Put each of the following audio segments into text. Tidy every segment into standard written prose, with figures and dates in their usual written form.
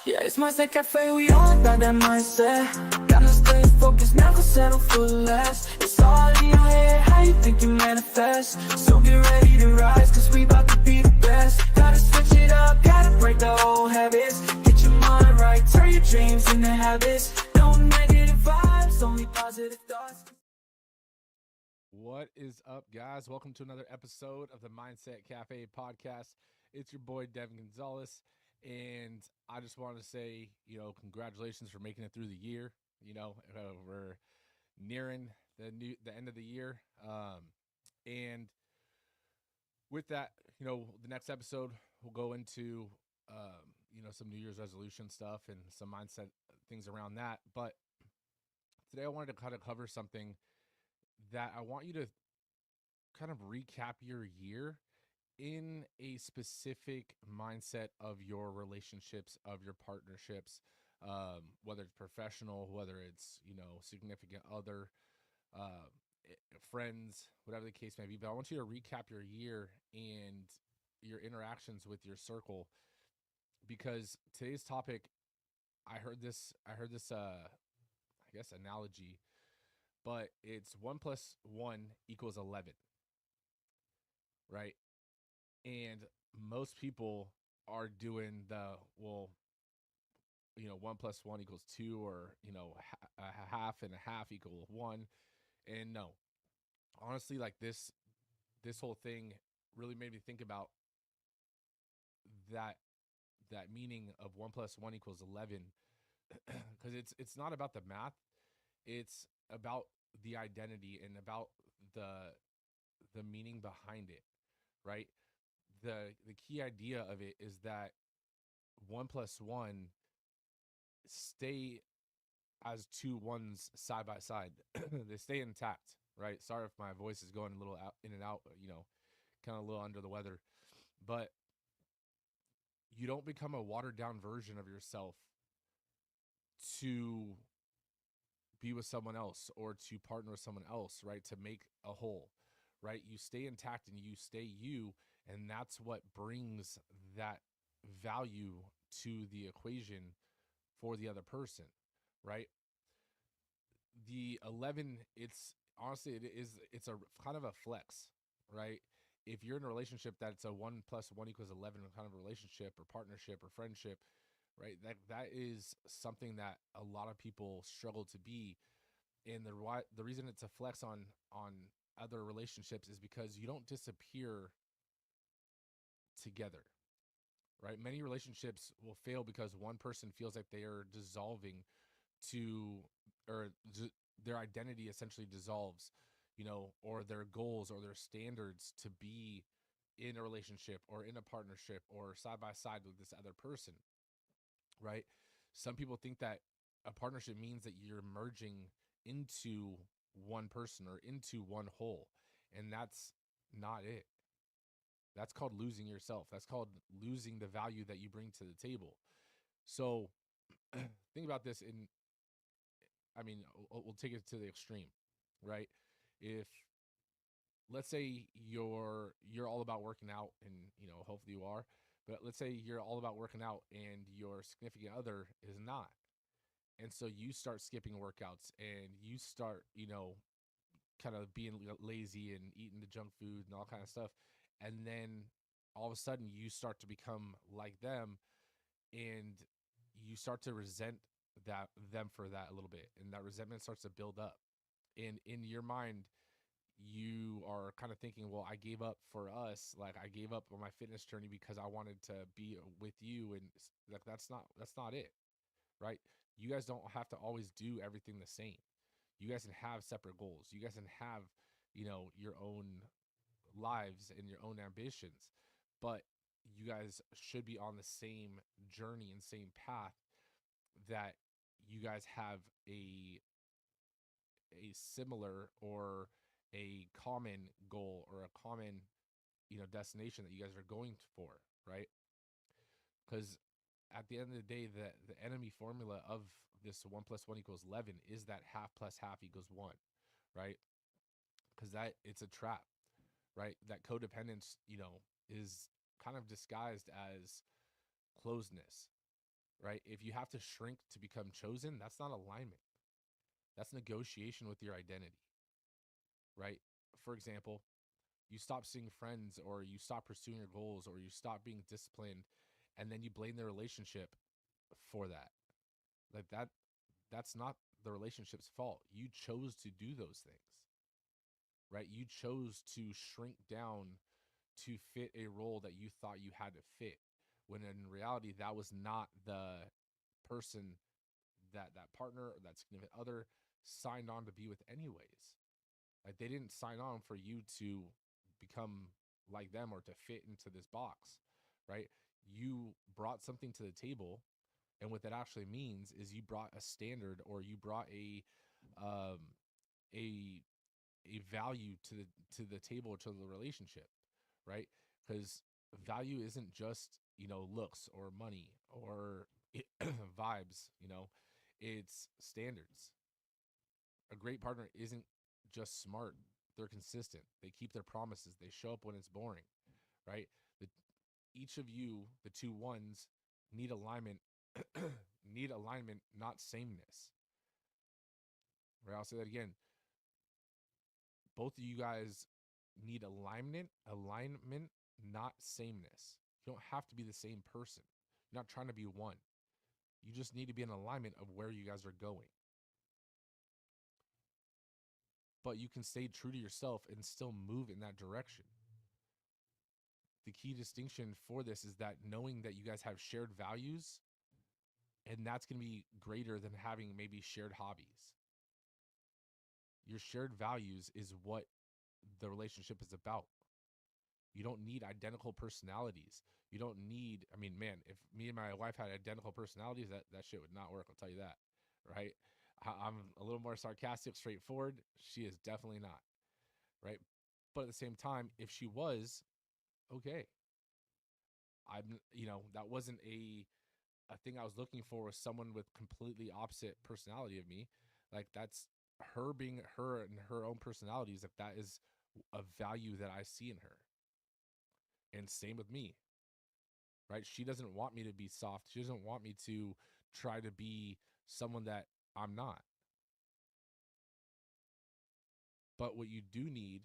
Yeah, it's Mindset Café, we all got that mindset. Gotta stay focused, never settle for less. It's all in your head, how you think you manifest. So get ready to rise, cause we about to be the best. Gotta switch it up, gotta break the old habits. Get your mind right, turn your dreams into habits. No negative vibes, only positive thoughts. What is up, guys? Welcome to another episode of the Mindset Cafe podcast. It's your boy, Devin Gonzalez, and I just want to say, congratulations for making it through the year. We're nearing the end of the year, and with that, the next episode we'll go into, some New Year's resolution stuff and some mindset things around that. But today I wanted to kind of cover something that I want you to kind of recap your year in a specific mindset of your relationships, of your partnerships, whether it's professional, whether it's, significant other, friends, whatever the case may be. But I want you to recap your year and your interactions with your circle, because today's topic, I guess, analogy, but it's 1 plus 1 equals 11, right? And most people are doing 1 plus 1 equals 2, or, a half and a half equal 1. And no, honestly, like this whole thing really made me think about that meaning of 1 plus 1 equals 11, because it's not about the math. It's about the identity and about the meaning behind it, right? The key idea of it is that 1 plus 1 stay as two ones side by side. They stay intact, right? Sorry if my voice is going a little out in and out, kind of a little under the weather. But you don't become a watered down version of yourself to be with someone else or to partner with someone else, right? To make a whole, right? You stay intact and you stay you, and that's what brings that value to the equation for the other person, right? The 11, it's a kind of a flex, right? If you're in a relationship that's a 1 plus 1 equals 11 kind of relationship or partnership or friendship, right? That is something that a lot of people struggle to be. And the reason it's a flex on other relationships is because you don't disappear together, right? Many relationships will fail because one person feels like they are dissolving to, or their identity essentially dissolves, or their goals or their standards to be in a relationship or in a partnership or side by side with this other person, right? Some people think that a partnership means that you're merging into one person or into one whole, and that's not it. That's called losing yourself. That's called losing the value that you bring to the table. So think about this we'll take it to the extreme, right? If, let's say, you're all about working out, and hopefully you are, but let's say you're all about working out and your significant other is not. And so you start skipping workouts and you start, kind of being lazy and eating the junk food and all kind of stuff. And then all of a sudden you start to become like them, and you start to resent them for that a little bit, and that resentment starts to build up. And in your mind, you are kind of thinking, well, I gave up for us, like I gave up on my fitness journey because I wanted to be with you, and like that's not it, right? You guys don't have to always do everything the same. You guys can have separate goals. You guys can have, your own lives and your own ambitions, but you guys should be on the same journey and same path, that you guys have a similar or a common goal or a common, destination that you guys are going for, right? Because at the end of the day, the enemy formula of this 1 plus 1 equals 11 is that half plus half equals 1, right? Because that it's a trap, right? That codependence, is kind of disguised as closeness, right? If you have to shrink to become chosen, that's not alignment. That's negotiation with your identity, right? For example, you stop seeing friends, or you stop pursuing your goals, or you stop being disciplined, and then you blame the relationship for that. Like that's not the relationship's fault. You chose to do those things, right? You chose to shrink down to fit a role that you thought you had to fit, when in reality that was not the person that partner or that significant other signed on to be with anyways. Like, they didn't sign on for you to become like them or to fit into this box, right? You brought something to the table, and what that actually means is you brought a standard, or you brought um a a value to the table, or to the relationship, right? Because value isn't just, looks or money or vibes, it's standards. A great partner isn't just smart, they're consistent, they keep their promises, they show up when it's boring, right? the, each of you, the two ones, need alignment. Need alignment, not sameness, right? I'll say that again. Both of you guys need alignment, not sameness. You don't have to be the same person. You're not trying to be one. You just need to be in alignment of where you guys are going. But you can stay true to yourself and still move in that direction. The key distinction for this is that knowing that you guys have shared values, and that's going to be greater than having maybe shared hobbies. Your shared values is what the relationship is about. You don't need identical personalities. You don't need, I mean, man, if me and my wife had identical personalities, that shit would not work. I'll tell you that, right? I'm a little more sarcastic, straightforward. She is definitely not, right? But at the same time, if she was, okay. That wasn't a thing I was looking for, was someone with completely opposite personality of me. Like, that's her being her and her own personalities. Like, that is a value that I see in her. And same with me, right? She doesn't want me to be soft. She doesn't want me to try to be someone that I'm not. But what you do need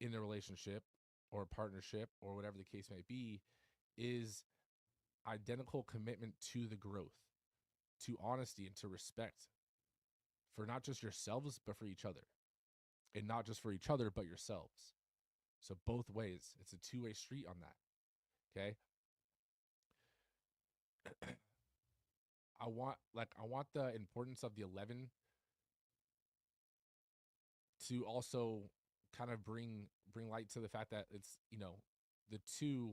in a relationship or a partnership or whatever the case may be is identical commitment to the growth, to honesty, and to respect, for not just yourselves, but for each other. And not just for each other, but yourselves. So both ways. It's a two-way street on that. Okay. I want the importance of the 11 to also kind of bring light to the fact that it's, the 2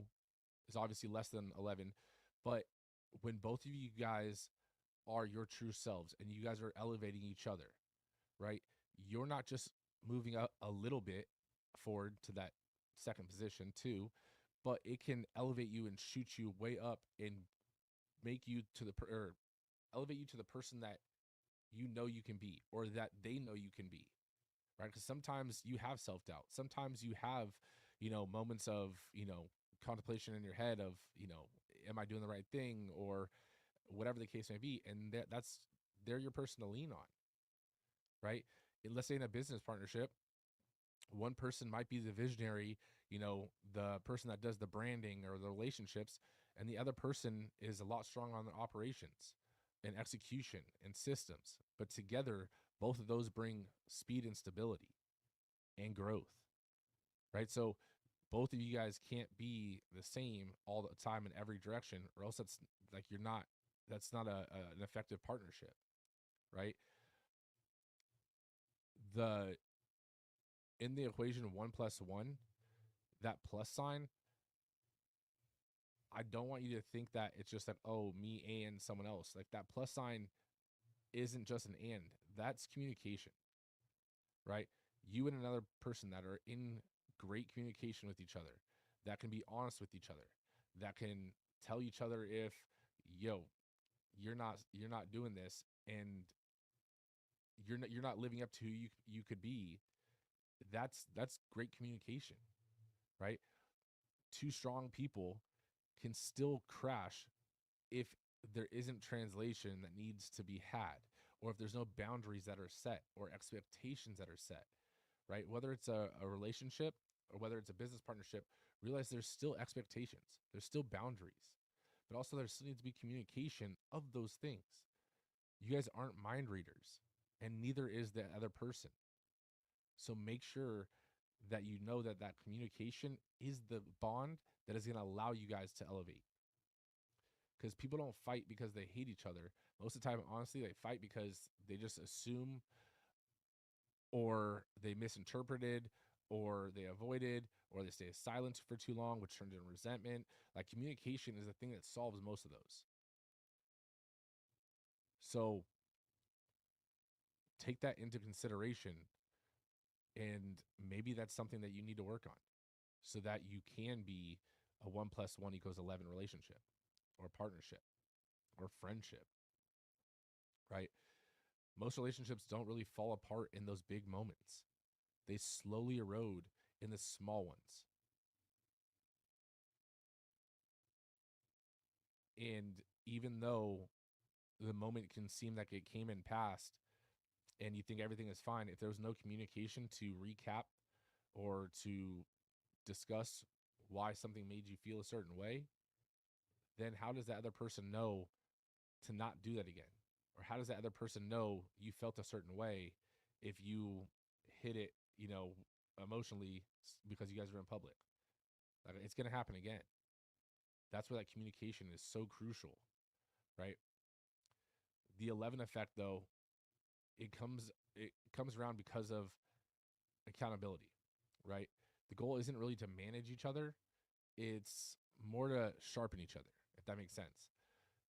is obviously less than 11, but when both of you guys are your true selves and you guys are elevating each other, right? You're not just moving up a little bit forward to that second position too, but it can elevate you and shoot you way up and make you to or elevate you to the person that you can be, or that they know you can be, right? Because sometimes you have self-doubt. Sometimes you have, moments of, contemplation in your head of, am I doing the right thing, or whatever the case may be. And they're your person to lean on, right? And let's say in a business partnership, one person might be the visionary, the person that does the branding or the relationships, and the other person is a lot stronger on the operations and execution and systems. But together, both of those bring speed and stability and growth, right? So both of you guys can't be the same all the time in every direction, or else that's like that's not an effective partnership, right? The In the equation 1+1, that plus sign, I don't want you to think that it's just that, oh, me and someone else. Like, that plus sign isn't just an and, that's communication, right? You and another person that are in great communication with each other, that can be honest with each other, that can tell each other if, yo, you're not doing this, and you're not living up to who you could be. That's great communication, right? Two strong people can still crash if there isn't translation that needs to be had, or if there's no boundaries that are set or expectations that are set, right? Whether it's a relationship or whether it's a business partnership, realize there's still expectations, there's still boundaries, but also there still needs to be communication of those things. You guys aren't mind readers, and neither is the other person. So make sure that you know that that communication is the bond that is going to allow you guys to elevate. Because people don't fight because they hate each other. Most of the time, honestly, they fight because they just assume, or they misinterpreted, or they avoided, or they stay silent for too long, which turns into resentment. Like, communication is the thing that solves most of those. So take that into consideration, and maybe that's something that you need to work on so that you can be a 1+1=11 relationship or partnership or friendship, right? Most relationships don't really fall apart in those big moments. They slowly erode in the small ones. And even though the moment can seem like it came and passed and you think everything is fine, if there was no communication to recap or to discuss why something made you feel a certain way, then how does that other person know to not do that again? Or how does that other person know you felt a certain way if you hit it, emotionally because you guys are in public? Like, it's going to happen again. That's where that communication is so crucial, right? The 11 effect, though, it comes around because of accountability, right? The goal isn't really to manage each other. It's more to sharpen each other, if that makes sense,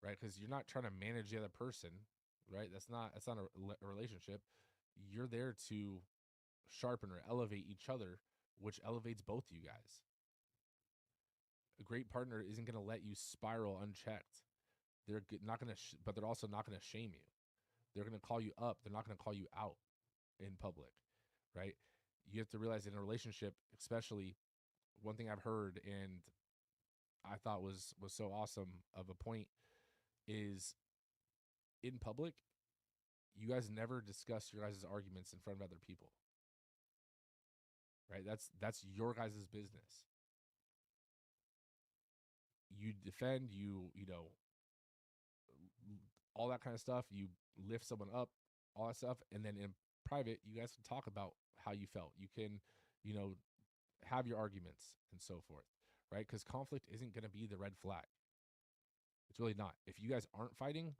right? Because you're not trying to manage the other person, right? That's not a relationship. You're there to sharpen or elevate each other, which elevates both of you guys. A great partner isn't going to let you spiral unchecked. They're not going to, but they're also not going to shame you. They're going to call you up. They're not going to call you out in public, right? You have to realize in a relationship, especially, one thing I've heard and I thought was so awesome of a point is, in public, you guys never discuss your guys' arguments in front of other people, right? That's your guys' business. You defend, all that kind of stuff. You lift someone up, all that stuff, and then in private, you guys can talk about how you felt. You can, you know, have your arguments and so forth, right? Because conflict isn't going to be the red flag. It's really not. If you guys aren't fighting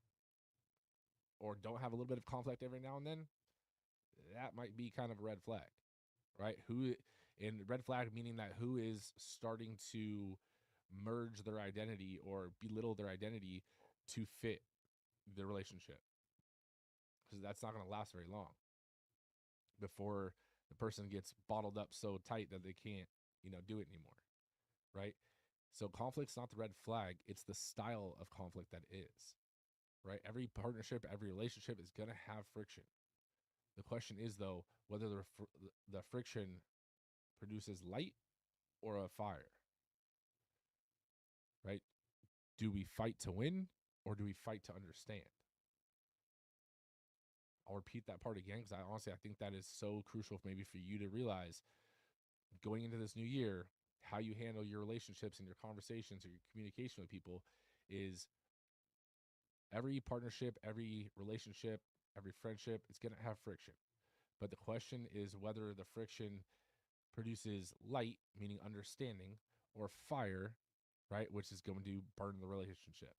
or don't have a little bit of conflict every now and then, that might be kind of a red flag, right? And red flag meaning that who is starting to merge their identity or belittle their identity to fit the relationship, because that's not going to last very long before the person gets bottled up so tight that they can't, do it anymore, right? So conflict's not the red flag, it's the style of conflict that is, right? Every partnership, every relationship is going to have friction. The question is, though, whether the friction produces light or a fire, right? Do we fight to win or do we fight to understand? I'll repeat that part again because I think that is so crucial maybe for you to realize going into this new year. How you handle your relationships and your conversations or your communication with people is, every partnership, every relationship, every friendship, it's going to have friction. But the question is whether the friction produces light, meaning understanding, or fire, right, which is going to burn the relationship.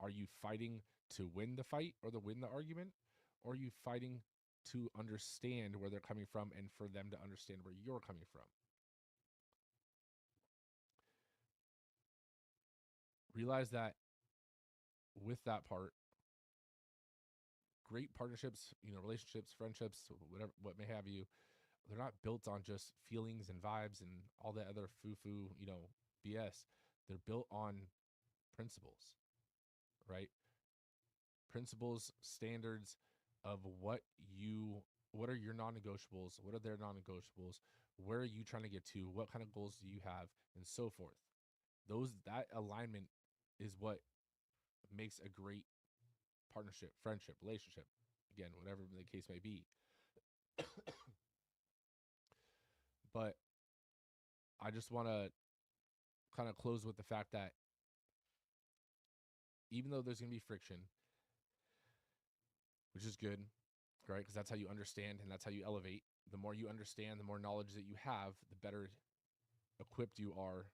Are you fighting to win the fight or to win the argument? Or are you fighting to understand where they're coming from and for them to understand where you're coming from? Realize that with that part, great partnerships, relationships, friendships, whatever, what may have you, they're not built on just feelings and vibes and all that other foo-foo, BS. They're built on principles, right? Principles, standards of what are your non-negotiables, what are their non-negotiables, where are you trying to get to, what kind of goals do you have, and so forth. That alignment is what makes a great partnership, friendship, relationship, again, whatever the case may be. But I just want to kind of close with the fact that even though there's going to be friction, which is good, right? Because that's how you understand and that's how you elevate. The more you understand, the more knowledge that you have, the better equipped you are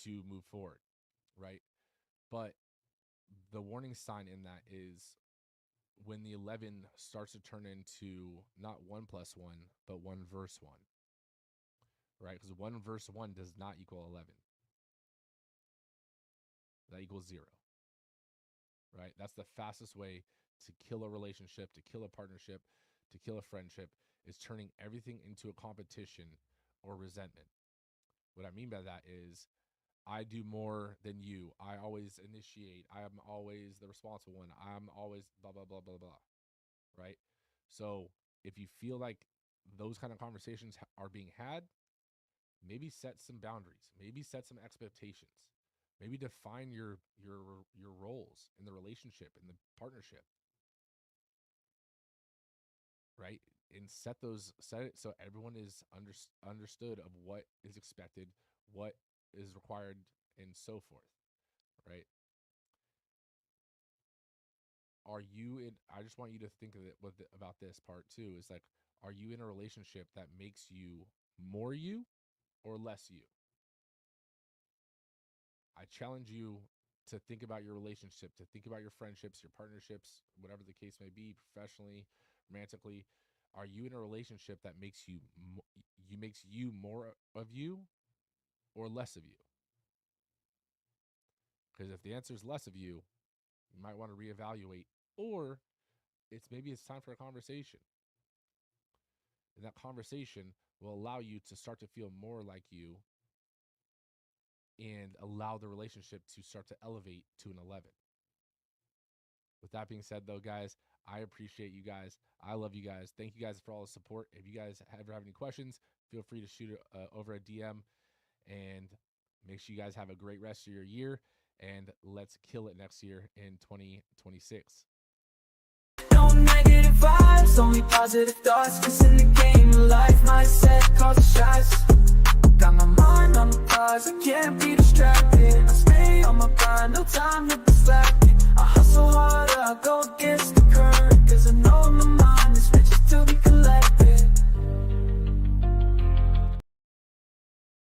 to move forward, right? But the warning sign in that is when the 11 starts to turn into not 1 + 1, but 1 verse 1, right? Because 1 verse 1 does not equal 11. That equals 0, right? That's the fastest way to kill a relationship, to kill a partnership, to kill a friendship, is turning everything into a competition or resentment. What I mean by that is I do more than you. I always initiate. I am always the responsible one. I'm always blah, blah, blah, blah, blah, right? So if you feel like those kind of conversations are being had, maybe set some boundaries. Maybe set some expectations. Maybe define your roles in the relationship, in the partnership, right? And set it so everyone is understood of what is expected, what is required, and so forth, right? Are you in? I just want you to think of it about this part too. Is like, are you in a relationship that makes you more you or less you? I challenge you to think about your relationship, to think about your friendships, your partnerships, whatever the case may be, professionally, romantically. Are you in a relationship that makes you more of you or less of you? Because if the answer is less of you, you might want to reevaluate, or maybe it's time for a conversation. And that conversation will allow you to start to feel more like you and allow the relationship to start to elevate to an 11. With that being said, though, guys, I appreciate you guys. I love you guys. Thank you guys for all the support. If you guys ever have any questions, feel free to shoot over a DM. And make sure you guys have a great rest of your year. And let's kill it next year in 2026. No negative vibes, only positive thoughts. Cause in the game of life, mindset causes shots. Got my mind on the prize, I can't be distracted. I stay on my grind, no time to be slacking. I hustle harder, I go against